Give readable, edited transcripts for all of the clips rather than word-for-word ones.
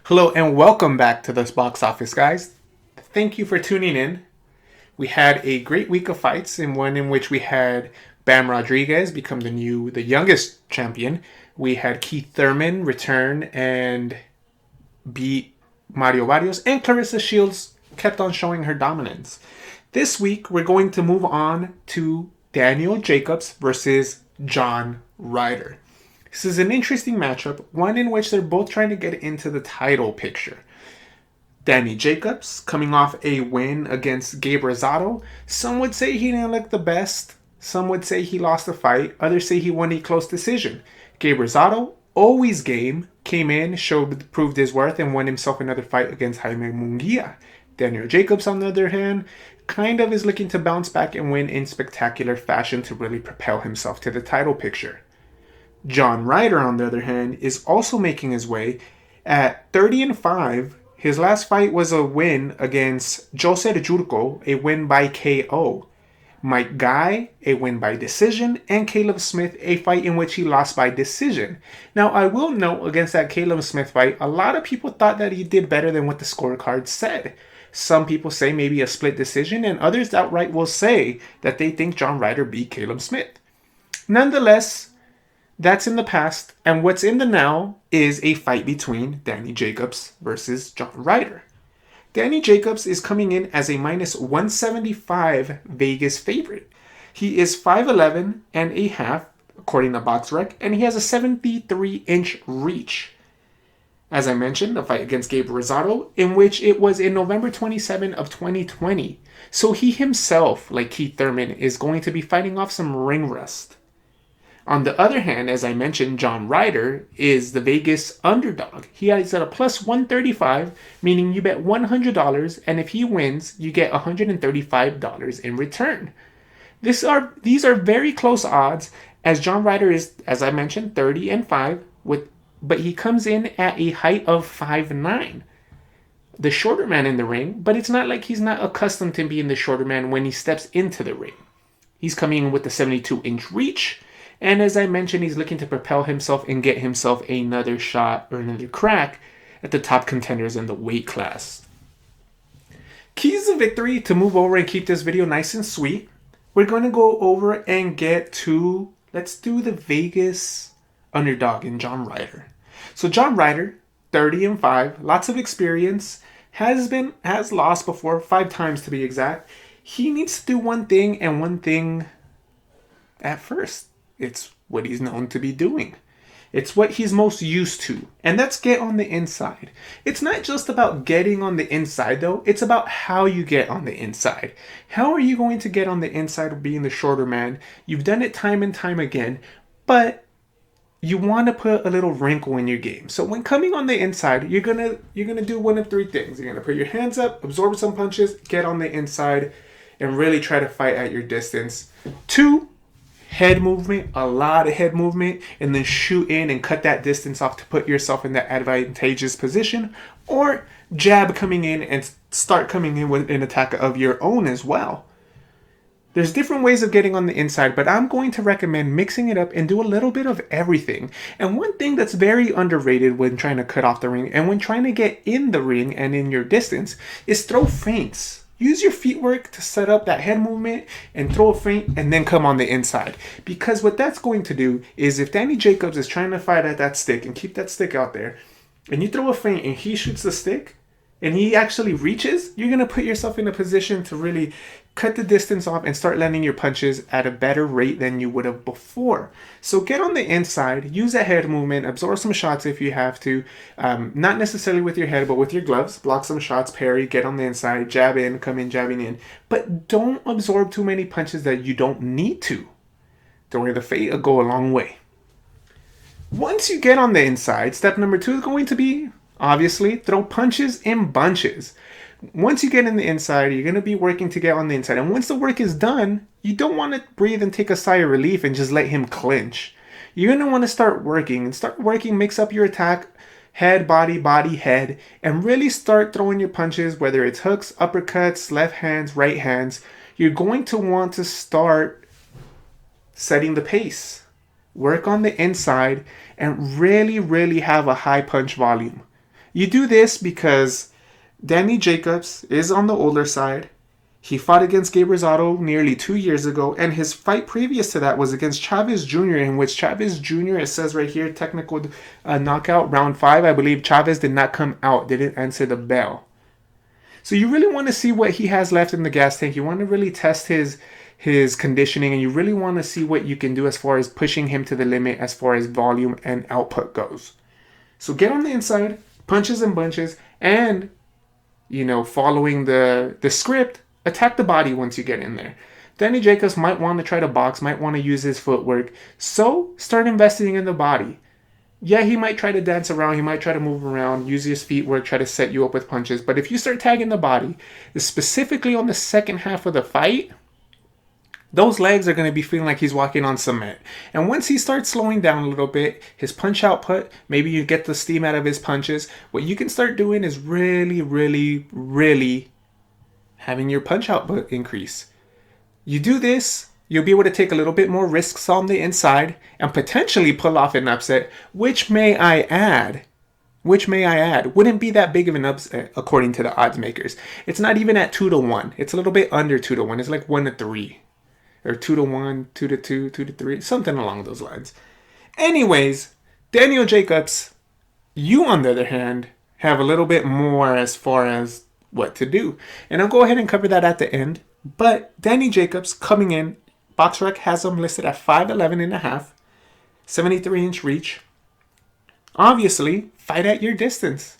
Hello and welcome back to this box office, guys. Thank you for tuning in. We had a great week of fights, in one in which we had Bam Rodriguez become the youngest champion. We had Keith Thurman return and beat Mario Barrios, and Clarissa Shields kept on showing her dominance. This week, we're going to move on to Daniel Jacobs versus John Ryder. This is an interesting matchup, one in which they're both trying to get into the title picture. Danny Jacobs coming off a win against Gabe Rosado. Some would say he didn't look the best. Some would say he lost the fight. Others say he won a close decision. Gabe Rosado, always game, came in, proved his worth, and won himself another fight against Jaime Munguia. Daniel Jacobs, on the other hand, kind of is looking to bounce back and win in spectacular fashion to really propel himself to the title picture. John Ryder, on the other hand, is also making his way at 30-5. His last fight was a win against Jose Jurco, a win by KO. Mike Guy, a win by decision, and Caleb Smith, a fight in which he lost by decision. Now, I will note against that Caleb Smith fight, a lot of people thought that he did better than what the scorecard said. Some people say maybe a split decision, and others outright will say that they think John Ryder beat Caleb Smith. Nonetheless, that's in the past, and what's in the now is a fight between Danny Jacobs versus John Ryder. Danny Jacobs is coming in as a minus 175 Vegas favorite. He is 5'11 and a half, according to BoxRec, and he has a 73-inch reach. As I mentioned, the fight against Gabe Rosado, in which it was in November 27 of 2020. So he himself, like Keith Thurman, is going to be fighting off some ring rust. On the other hand, as I mentioned, John Ryder is the Vegas underdog. He is at a plus 135, meaning you bet $100, and if he wins, you get $135 in return. These are very close odds, as John Ryder is, as I mentioned, 30-5, but he comes in at a height of 5'9". The shorter man in the ring, but it's not like he's not accustomed to being the shorter man when he steps into the ring. He's coming in with the 72-inch reach. And as I mentioned, he's looking to propel himself and get himself another shot or another crack at the top contenders in the weight class. Keys to victory to move over and keep this video nice and sweet. We're going to go over and let's do the Vegas underdog in John Ryder. So John Ryder, 30-5, lots of experience, has lost before, 5 times to be exact. He needs to do one thing and one thing at first. It's what he's known to be doing. It's what he's most used to. And that's get on the inside. It's not just about getting on the inside, though. It's about how you get on the inside. How are you going to get on the inside of being the shorter man? You've done it time and time again, but you want to put a little wrinkle in your game. So when coming on the inside, you're gonna do one of 3 things. You're gonna put your hands up, absorb some punches, get on the inside, and really try to fight at your distance. 2, head movement, a lot of head movement, and then shoot in and cut that distance off to put yourself in that advantageous position. Or jab coming in and start coming in with an attack of your own as well. There's different ways of getting on the inside, but I'm going to recommend mixing it up and do a little bit of everything. And one thing that's very underrated when trying to cut off the ring and when trying to get in the ring and in your distance is throw feints. Use your feet work to set up that head movement and throw a feint and then come on the inside. Because what that's going to do is if Danny Jacobs is trying to fight at that stick and keep that stick out there, and you throw a feint and he shoots the stick and he actually reaches, you're going to put yourself in a position to really cut the distance off and start landing your punches at a better rate than you would have before. So get on the inside, use that head movement, absorb some shots if you have to, not necessarily with your head, but with your gloves, block some shots, parry, get on the inside, jab in, come in, jabbing in, but don't absorb too many punches that you don't need to. Throwing the feint will go a long way. Once you get on the inside, step number 2 is going to be, obviously, throw punches in bunches. Once you get in the inside, you're going to be working to get on the inside. And once the work is done, you don't want to breathe and take a sigh of relief and just let him clinch. You're going to want to start working. Mix up your attack, head, body, body, head, and really start throwing your punches, whether it's hooks, uppercuts, left hands, right hands. You're going to want to start setting the pace. Work on the inside and really, really have a high punch volume. You do this because Danny Jacobs is on the older side. He fought against Gabe Rosado nearly 2 years ago, and his fight previous to that was against Chavez Jr., in which Chavez Jr., it says right here, technical knockout, round 5. I believe Chavez did not come out, didn't answer the bell. So you really want to see what he has left in the gas tank. You want to really test his conditioning, and you really want to see what you can do as far as pushing him to the limit as far as volume and output goes. So get on the inside, punches and bunches, and, following the script, attack the body once you get in there. Danny Jacobs might want to try to box, might want to use his footwork, so start investing in the body. Yeah, he might try to dance around, he might try to move around, use his feet work, try to set you up with punches. But if you start tagging the body, specifically on the second half of the fight, those legs are going to be feeling like he's walking on cement. And once he starts slowing down a little bit, his punch output, maybe you get the steam out of his punches, what you can start doing is really, really, really having your punch output increase. You do this, you'll be able to take a little bit more risks on the inside and potentially pull off an upset, which may I add, wouldn't be that big of an upset according to the odds makers. It's not even at 2-1. It's a little bit under 2-1. It's like 1-3. Or 2-1, 2-2, 2-3, something along those lines. Anyways, Daniel Jacobs, you on the other hand, have a little bit more as far as what to do. And I'll go ahead and cover that at the end. But Danny Jacobs coming in, BoxRec has him listed at 5'11.5", 73-inch reach. Obviously, fight at your distance.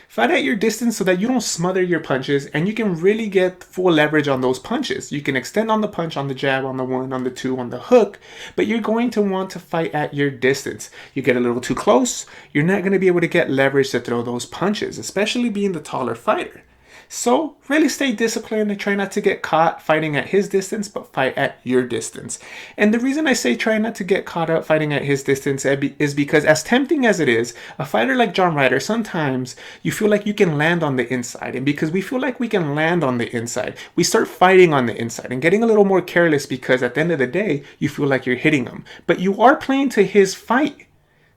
Fight at your distance so that you don't smother your punches and you can really get full leverage on those punches. You can extend on the punch, on the jab, on the 1, on the 2, on the hook, but you're going to want to fight at your distance. You get a little too close, you're not going to be able to get leverage to throw those punches, especially being the taller fighter. So really stay disciplined and try not to get caught fighting at his distance, but fight at your distance. And the reason I say try not to get caught up fighting at his distance is because as tempting as it is, a fighter like John Ryder, sometimes you feel like you can land on the inside. And because we feel like we can land on the inside, we start fighting on the inside and getting a little more careless because at the end of the day, you feel like you're hitting him. But you are playing to his fight.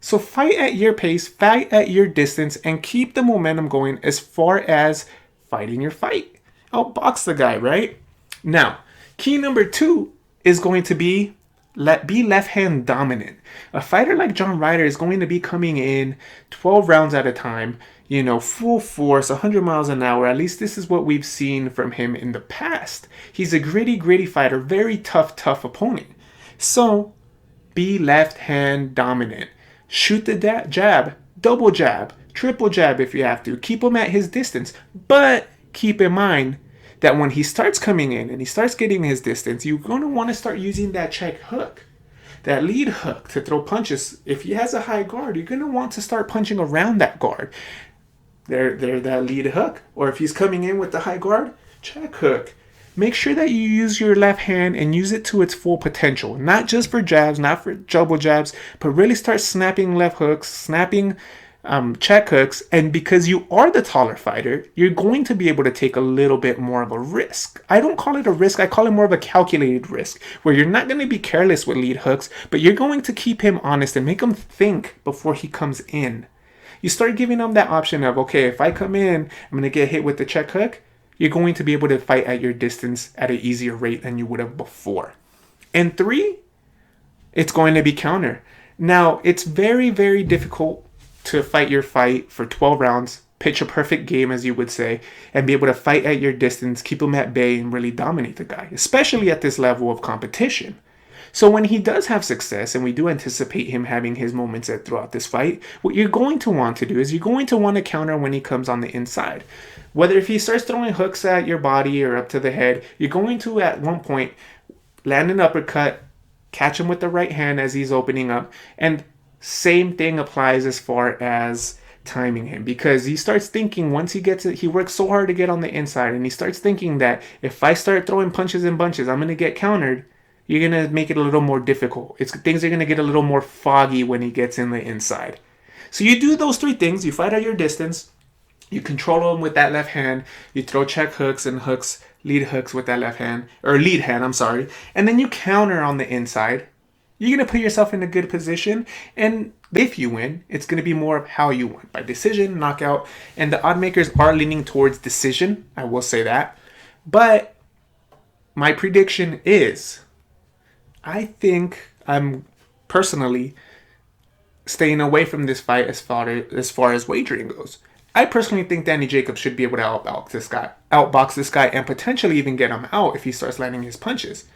So fight at your pace, fight at your distance, and keep the momentum going as far as fighting your fight. Outbox the guy, right? Now, key number 2 is going to be left hand dominant. A fighter like John Ryder is going to be coming in 12 rounds at a time, full force, 100 miles an hour. At least this is what we've seen from him in the past. He's a gritty fighter, very tough opponent. So, be left hand dominant. Shoot the jab, double jab, triple jab if you have to. Keep him at his distance. But keep in mind that when he starts coming in and he starts getting his distance, you're going to want to start using that check hook, that lead hook to throw punches. If he has a high guard, you're going to want to start punching around that guard. There, that lead hook. Or if he's coming in with the high guard, check hook. Make sure that you use your left hand and use it to its full potential. Not just for jabs, not for double jabs, but really start snapping left hooks, snapping check hooks. And because you are the taller fighter, you're going to be able to take a little bit more of a risk. I don't call it a risk, I call it more of a calculated risk, where you're not going to be careless with lead hooks, but you're going to keep him honest and make him think before he comes in. You start giving him that option of, okay, if I come in, I'm going to get hit with the check hook. You're going to be able to fight at your distance at an easier rate than you would have before. And 3, it's going to be counter. Now, it's very, very difficult to fight your fight for 12 rounds, pitch a perfect game, as you would say, and be able to fight at your distance, keep him at bay, and really dominate the guy, especially at this level of competition. So when he does have success, and we do anticipate him having his moments throughout this fight, what you're going to want to do is you're going to want to counter when he comes on the inside. Whether if he starts throwing hooks at your body or up to the head, you're going to at one point land an uppercut, catch him with the right hand as he's opening up, and same thing applies as far as timing him, because he starts thinking once he gets it, he works so hard to get on the inside, and he starts thinking that if I start throwing punches and bunches, I'm going to get countered. You're going to make it a little more difficult. Things are going to get a little more foggy when he gets in the inside. So you do those 3 things. You fight at your distance. You control him with that left hand. You throw check hooks and lead hooks with that left hand. Or lead hand, I'm sorry. And then you counter on the inside. You're going to put yourself in a good position. And if you win, it's going to be more of how you win. By decision, knockout. And the odd makers are leaning towards decision. I will say that. But my prediction is, I think I'm personally staying away from this fight as far as wagering goes. I personally think Danny Jacobs should be able to outbox this guy, and potentially even get him out if he starts landing his punches.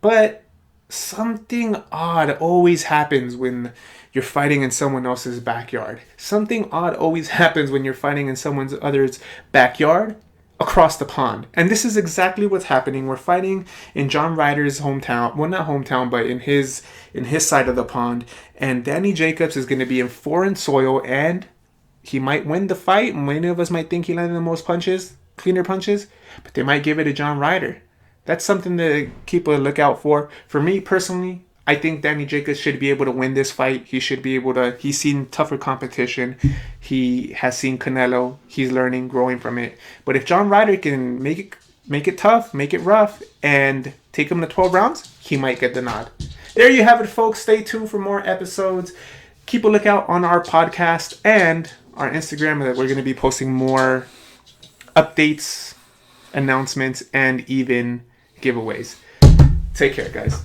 But something odd always happens when you're fighting in someone else's backyard. Something odd always happens when you're fighting in someone other's backyard across the pond. And this is exactly what's happening. We're fighting in John Ryder's hometown. Well, not hometown, but in his side of the pond. And Danny Jacobs is going to be in foreign soil, and he might win the fight. Many of us might think he landed the most cleaner punches, but they might give it to John Ryder. That's something to keep a lookout for. For me personally, I think Danny Jacobs should be able to win this fight. He should be able to. He's seen tougher competition. He has seen Canelo. He's learning, growing from it. But if John Ryder can make it tough, make it rough, and take him to 12 rounds, he might get the nod. There you have it, folks. Stay tuned for more episodes. Keep a lookout on our podcast and our Instagram, that we're going to be posting more updates, announcements, and even giveaways. Take care, guys.